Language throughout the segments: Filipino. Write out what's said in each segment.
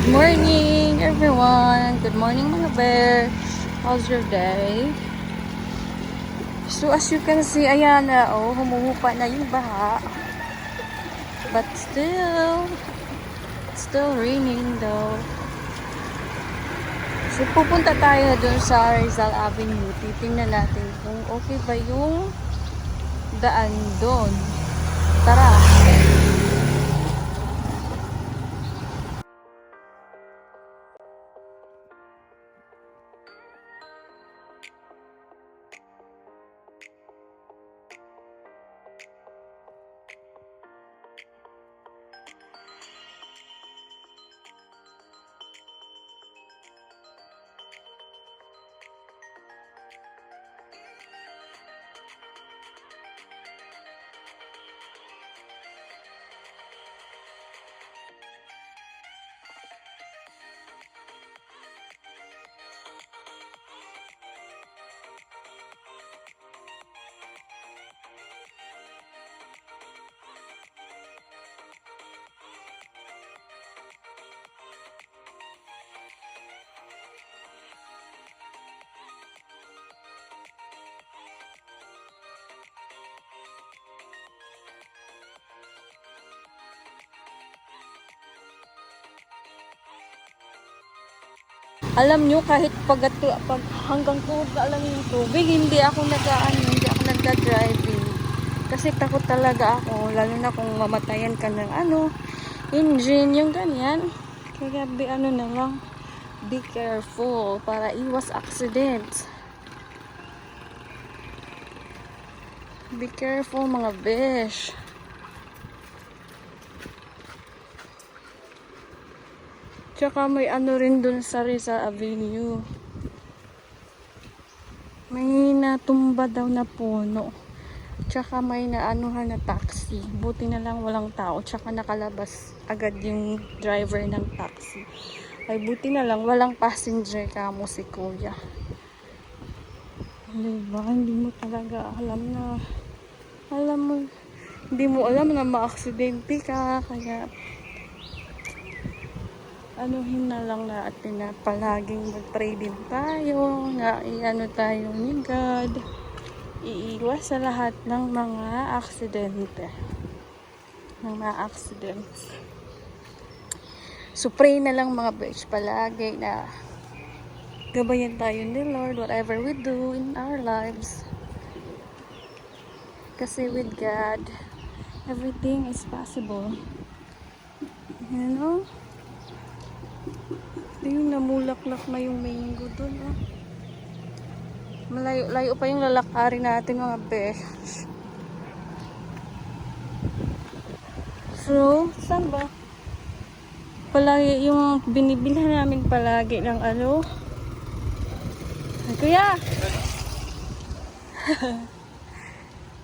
Good morning everyone! Good morning mga bear! How's your day? So as you can see, ayan na, humuhupa na yung baha. But still raining though. So pupunta tayo dun sa Rizal Avenue. Titingnan natin kung okay ba yung daan doon. Tara! Alam nyo, kahit pag hanggang tuhod na lang yung tubig, hindi ako nagda-driving. Kasi takot talaga ako, lalo na kung mamatayan ka ng engine, yung ganyan. Kaya na lang, be careful para iwas accidents. Be careful mga besh. Tsaka may rin dun sa Rizal Avenue. May natumba daw na puno. Tsaka may naanuhan na taxi. Buti na lang walang tao. Tsaka nakalabas agad yung driver ng taxi. Ay buti na lang walang passenger kamo si kuya. Diba? Hindi mo talaga hindi mo alam na ma-aksidente ka. Kaya anuhin na lang natin na palaging mag-pray din tayo, na tayo ni God, iiwas sa lahat ng mga aksidente, accidents. So pray na lang mga bitch palagi na gabayan tayo ni Lord whatever we do in our lives, kasi with God everything is possible, you know. Yung namulaklak na yung mango dun, Malayo pa yung lalakarin natin mga besh. So, saan ba? Palagi yung binibilhan namin palagi ng Ay, kuya!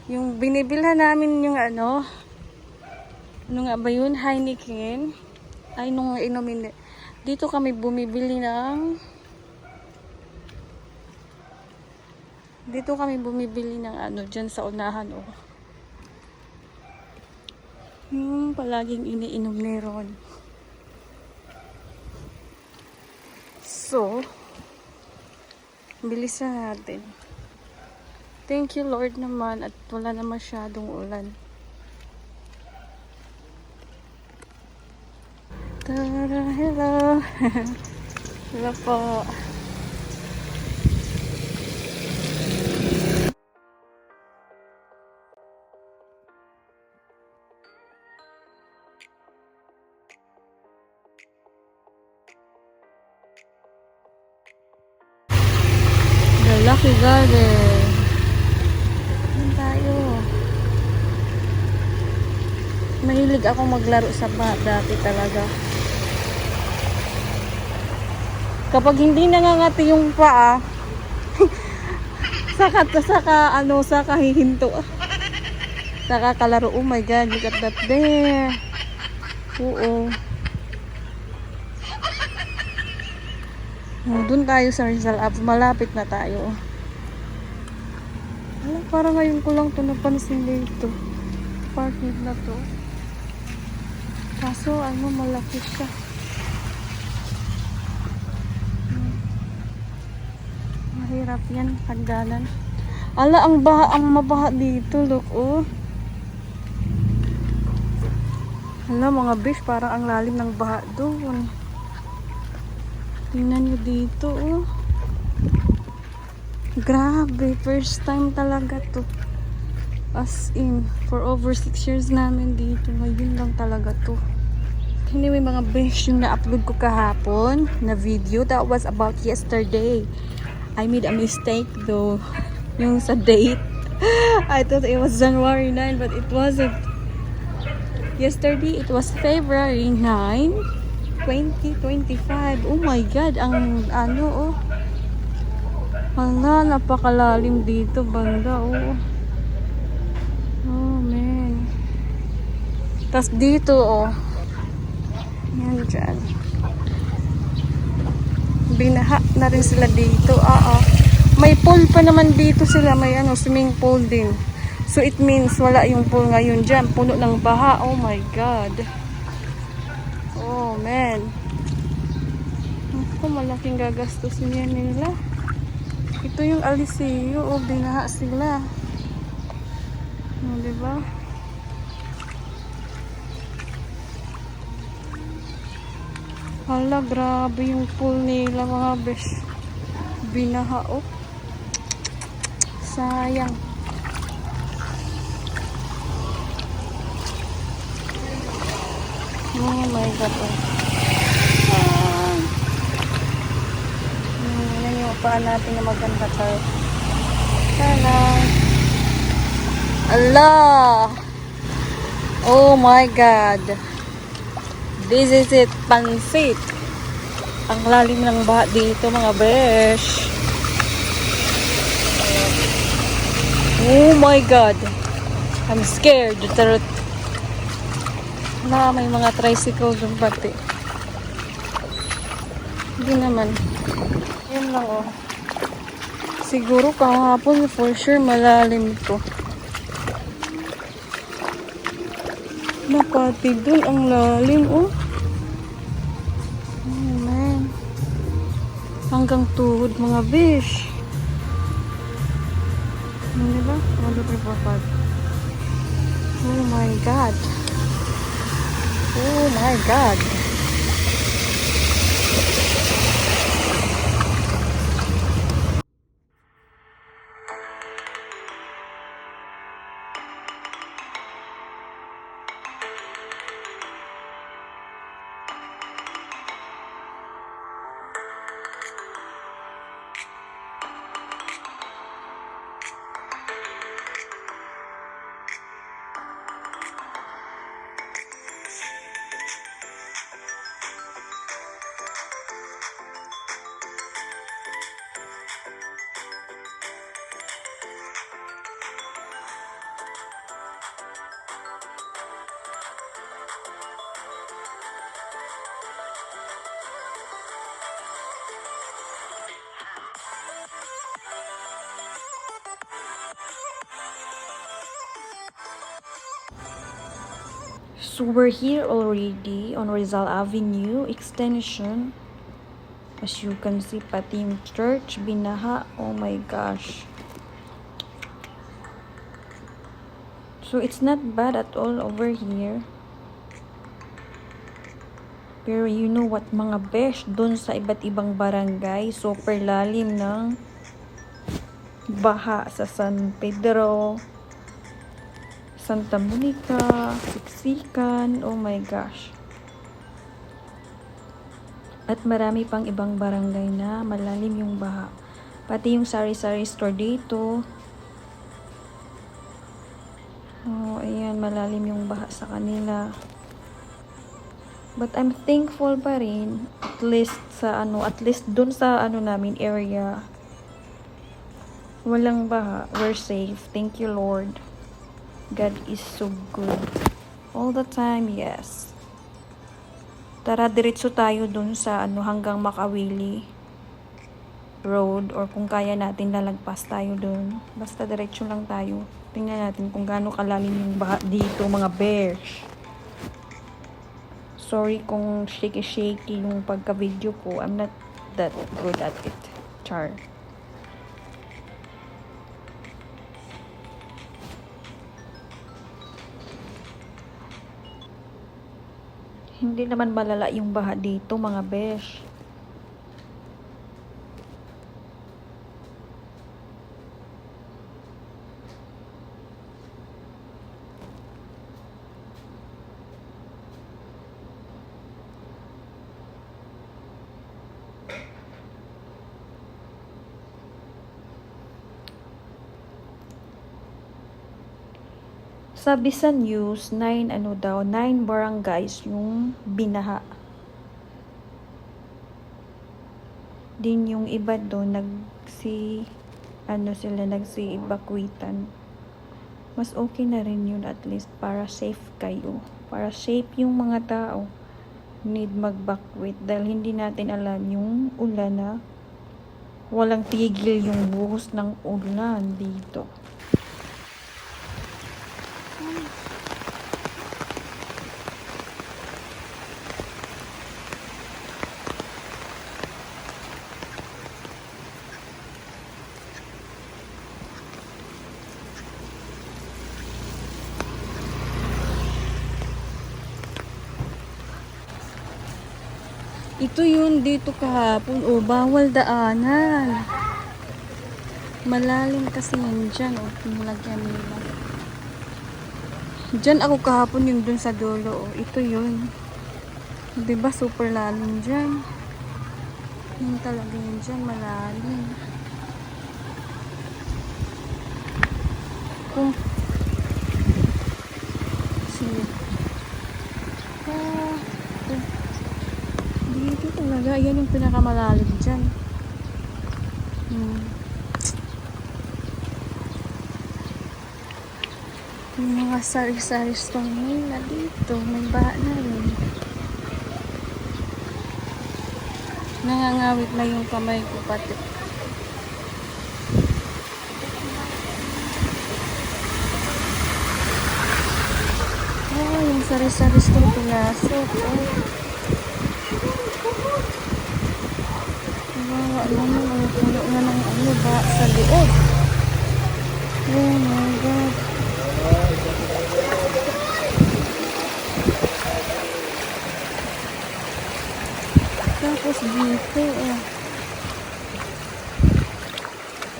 Yung binibilhan namin yung ano nga ba yun? Heineken. Ay, nung inumin. Dito kami bumibili ng dyan sa unahan, yung palaging iniinom ni Ron. So bilis na natin. Thank you Lord naman at wala na masyadong ulan. Tara, hello. Hello po. The Lucky Garden. Saan tayo? Mahilig ako maglaro sa dati talaga. Kapag hindi nangangati yung paa, saka hihinto. Saka kalaro, oh my god, look at that there. Oo. Doon tayo sa Rizal Avenue, malapit na tayo. Parang ngayon ko lang ito napansin dito. Parking na to. Kaso malaki siya. Mahirap yan, hagdanan. Ala, ang baha, ang mabaha dito, look, oh. Ala, mga besh, parang ang lalim ng baha doon. Tingnan nyo dito, oh. Grabe, first time talaga to. As in, for over 6 years namin dito. Ngayon lang talaga to. Anyway, mga besh, yung na-upload ko kahapon na video, that was about yesterday. I made a mistake though. Yung sa date. I thought it was January 9, but it wasn't. Yesterday, it was February 9, 2025. Oh my God, ang ano, oh. Hala, napakalalim dito, banda, oh. Oh, man. Tas dito, oh. Yan dyan. Binaha na rin sila dito, May pool pa naman dito sila, may ano, swimming pool din. So, it means wala yung pool ngayon dyan. Puno ng baha, oh my God. Oh, man. Ako, malaking gagastusin yan nila. Ito yung Aliseo, oh, binaha sila. Oh, diba? Hala, grabe yung pool nila, mga besh. Binaha, oh. Sayang. Oh my God, oh. Yan yung upaan natin na maganda tayo. Sana. Allah! Oh my God! This is it, pansit. Ang lalim ng baha dito, mga besh. Oh my God! I'm scared. Charot. Na, may mga tricycle doon pati. Hindi naman. Yan lang, oh. Siguro kahapon for sure malalim to. Napati dun ang lalim, oh. Oh man. Hanggang tuhod, mga besh. Diba? 1, 2, 3, 4, 5. Oh my God. Oh my God. So we're here already on Rizal Avenue extension. As you can see, pati yung church binaha. Oh my gosh. So it's not bad at all over here. Pero you know what, mga besh, dun sa iba't ibang barangay, super lalim ng baha sa San Pedro, Santa Monica, Siksikan, oh my gosh. At marami pang ibang barangay na malalim yung baha. Pati yung sari-sari store dito. Oh, ayan, malalim yung baha sa kanila. But I'm thankful pa rin, at least dun sa namin area, walang baha. We're safe. Thank you, Lord. God is so good. All the time, yes. Tara, diretso tayo dun sa hanggang Makawili Road, or kung kaya natin lalagpas tayo dun. Basta diretso lang tayo. Tingnan natin kung gaano kalalim yung baha dito, mga bears. Sorry kung shaky-shaky yung pagka-video ko. I'm not that good at it. Char. Hindi naman malala yung baha dito, mga besh. Sabi sa news, 9 barangays yung binaha. Din yung iba doon nagsi-evacuatean. Mas okay na rin yun, at least para safe kayo. Para safe yung mga tao need mag-evacuate dahil hindi natin alam yung ulan na walang tigil yung buhos ng ulan dito. Ito yun dito kahapon. O, bawal daanan. Malalim kasi yan dyan. O, pinulagyan nila. Dyan ako kahapon yung dun sa dulo. O, ito yun. Diba super lalim dyan. Yun talaga yun dyan. Malalim. Kung sige. Dito talaga, yan yung pinakamalalim dyan. Yung mga sari-sari store nila dito, may baha na rin. Nangangawit na yung kamay ko pati. Oh, yung sari-sari store pinasok. Puno na ng ano ba sa loob. Oh my God. Tapos dito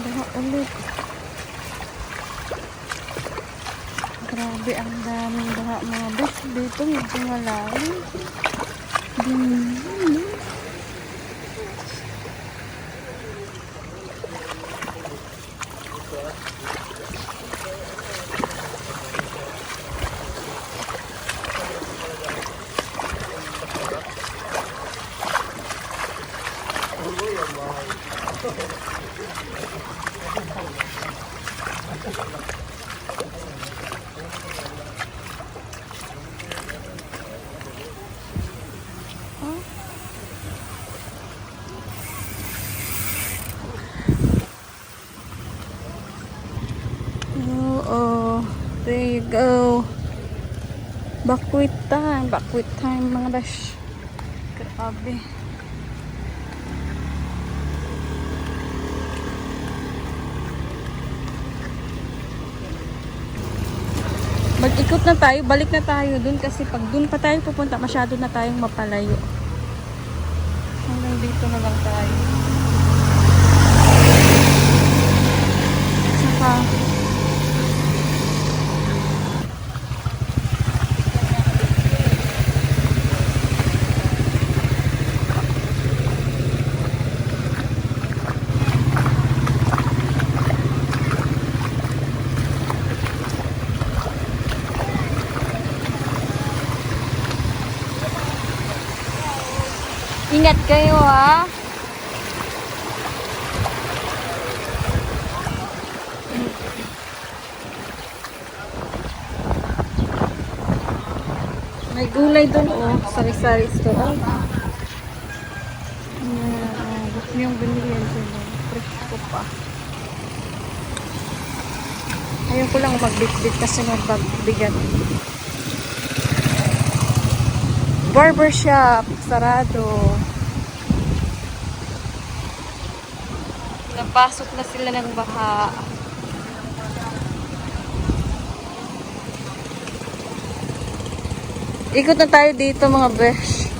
baha ulit. Grabe, ang daming baha mga besh. Dito medyo malalim. There you go. Bakwit time mga besh. Grabe. Mag-ikot na tayo, balik na tayo dun kasi pag dun pa tayo pupunta, masyado na tayong mapalayo. Hanggang dito na lang tayo. Saka ingat kayo ha. May gulay doon sari-sari store. Gusto niyong binili yan sila. Fresh ko pa. Ayaw ko lang magbitbit kasi magbigat. Barbershop, sarado. Napasok na sila ng baha. Ikot na tayo dito mga besh.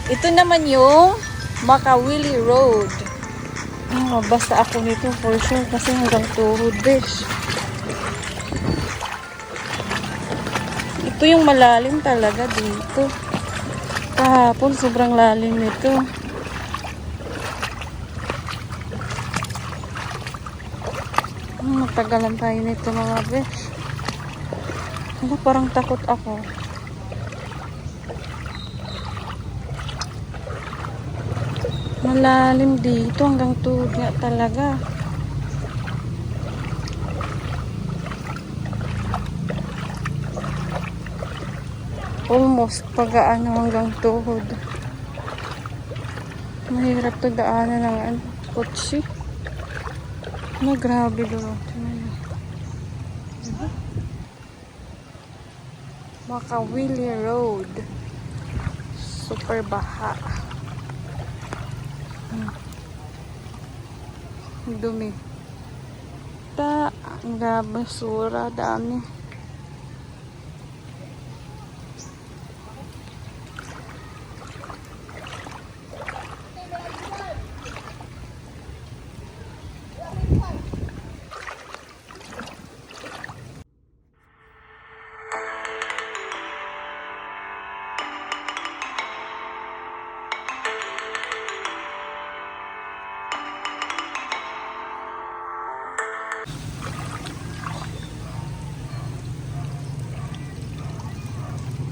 Ito naman yung Makawili Road. Basta ako nito for sure kasi hanggang tuhod, besh. Ito yung malalim talaga dito. Kahapon sobrang lalim nito. Matagalan tayo nito mga besh. Parang takot ako. Malalim dito hanggang tuhod nga talaga. Almost pag-aano hanggang tuhod. Mahirap to daanan ng kotse. Grabe doon. Diba? Makawili Road. Super baha. Dumi. Ang basura, dami.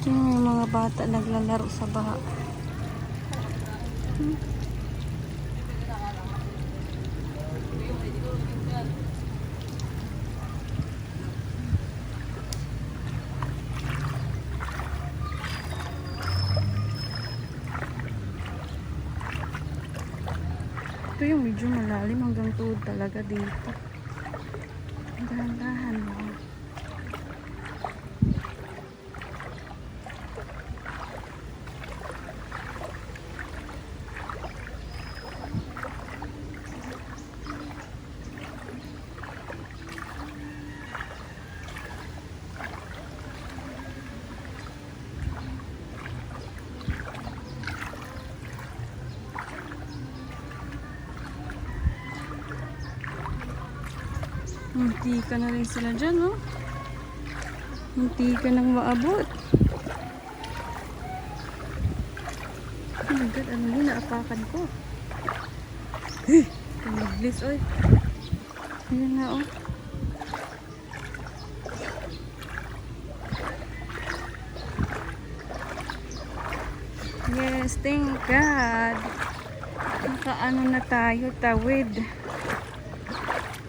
Yung mga bata naglalaro sa baha. Ito yung medyo malalim hanggang tuhod talaga dito. Dahan-dahan lang. Munti ka na rin sila dyan, no? Munti ka nang maabot. Oh my God, ano yun? Naapakan ko. Tumaglis, oy. Ayan na, oh. Yes, thank God. Nakaano na tayo, tawid.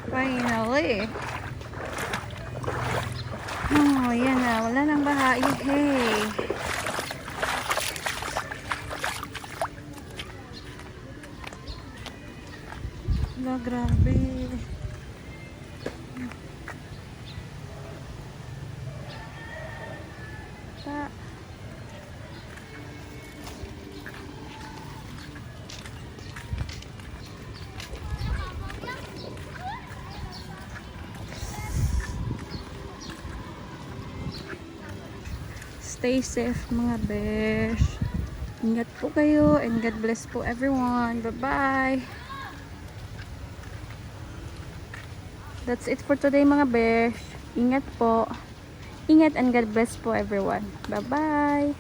Finally. Oh, yan na. Wala nang baha. Hey. Wala, grabe. Stay safe mga besh. Ingat po kayo and God bless po everyone. Bye-bye. That's it for today mga besh. Ingat po. Ingat and God bless po everyone. Bye-bye.